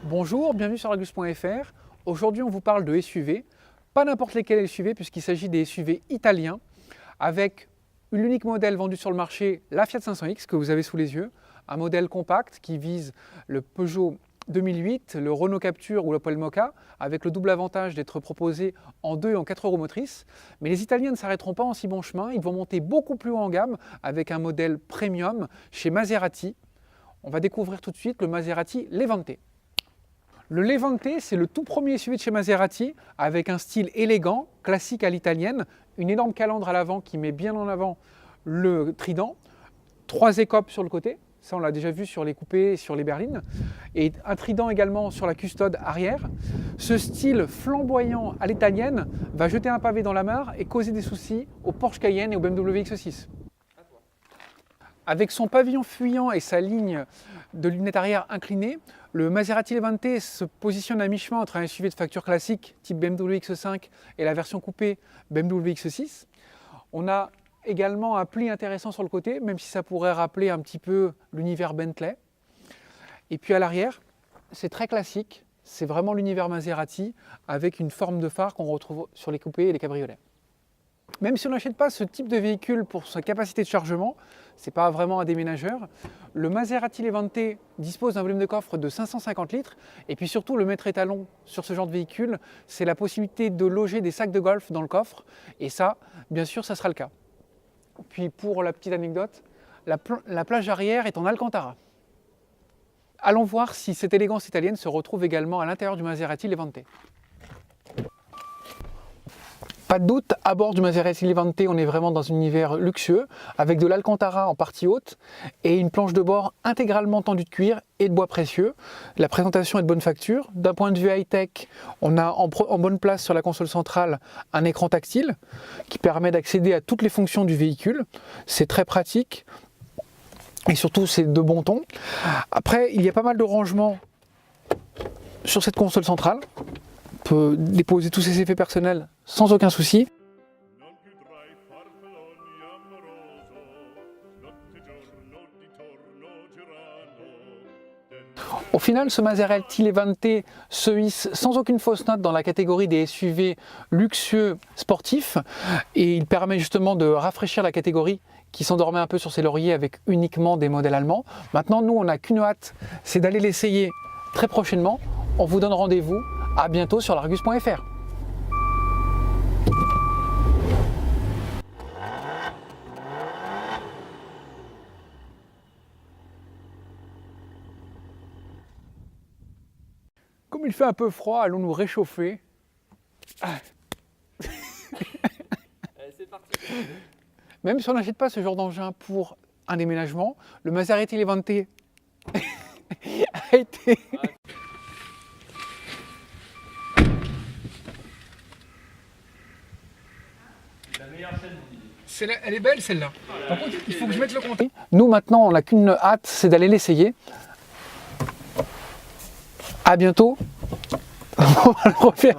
Bonjour, bienvenue sur Argus.fr. Aujourd'hui, on vous parle de SUV. Pas n'importe lesquels SUV, puisqu'il s'agit des SUV italiens, avec l'unique modèle vendu sur le marché, la Fiat 500X, que vous avez sous les yeux. Un modèle compact qui vise le Peugeot 2008, le Renault Captur ou l'Opel Mokka, avec le double avantage d'être proposé en 2 et en 4 roues motrices. Mais les Italiens ne s'arrêteront pas en si bon chemin, ils vont monter beaucoup plus haut en gamme avec un modèle premium chez Maserati. On va découvrir tout de suite le Maserati Levante. Le Levante, c'est le tout premier SUV de chez Maserati, avec un style élégant, classique à l'italienne, une énorme calandre à l'avant qui met bien en avant le trident, 3 écopes sur le côté, ça on l'a déjà vu sur les coupés et sur les berlines, et un trident également sur la custode arrière. Ce style flamboyant à l'italienne va jeter un pavé dans la mare et causer des soucis au Porsche Cayenne et au BMW X6. Avec son pavillon fuyant et sa ligne de lunettes arrière inclinée, le Maserati Levante se positionne à mi-chemin entre un SUV de facture classique type BMW X5 et la version coupée BMW X6. On a également un pli intéressant sur le côté, même si ça pourrait rappeler un petit peu l'univers Bentley. Et puis à l'arrière, c'est très classique, c'est vraiment l'univers Maserati avec une forme de phare qu'on retrouve sur les coupés et les cabriolets. Même si on n'achète pas ce type de véhicule pour sa capacité de chargement, ce n'est pas vraiment un déménageur, le Maserati Levante dispose d'un volume de coffre de 550 litres et puis surtout le maître étalon sur ce genre de véhicule, c'est la possibilité de loger des sacs de golf dans le coffre et ça, bien sûr, ça sera le cas. Puis pour la petite anecdote, la plage arrière est en Alcantara. Allons voir si cette élégance italienne se retrouve également à l'intérieur du Maserati Levante. Pas de doute, à bord du Maserati Levante, on est vraiment dans un univers luxueux, avec de l'Alcantara en partie haute et une planche de bord intégralement tendue de cuir et de bois précieux. La présentation est de bonne facture. D'un point de vue high-tech, on a en bonne place sur la console centrale un écran tactile qui permet d'accéder à toutes les fonctions du véhicule. C'est très pratique et surtout c'est de bon ton. Après, il y a pas mal de rangements sur cette console centrale. On peut déposer tous ses effets personnels sans aucun souci. Au final, ce Maserati Levante se hisse sans aucune fausse note dans la catégorie des SUV luxueux sportifs et il permet justement de rafraîchir la catégorie qui s'endormait un peu sur ses lauriers avec uniquement des modèles allemands. Maintenant, nous, on n'a qu'une hâte, c'est d'aller l'essayer très prochainement. On vous donne rendez-vous. À bientôt sur l'Argus.fr. Comme il fait un peu froid, allons nous réchauffer. Allez, c'est parti. Même si on n'achète pas ce genre d'engin pour un déménagement, le Maserati Levante a été... Elle est belle celle-là. Par contre, il faut que je mette le compte. Nous maintenant, on n'a qu'une hâte, c'est d'aller l'essayer. À bientôt. On va le refaire.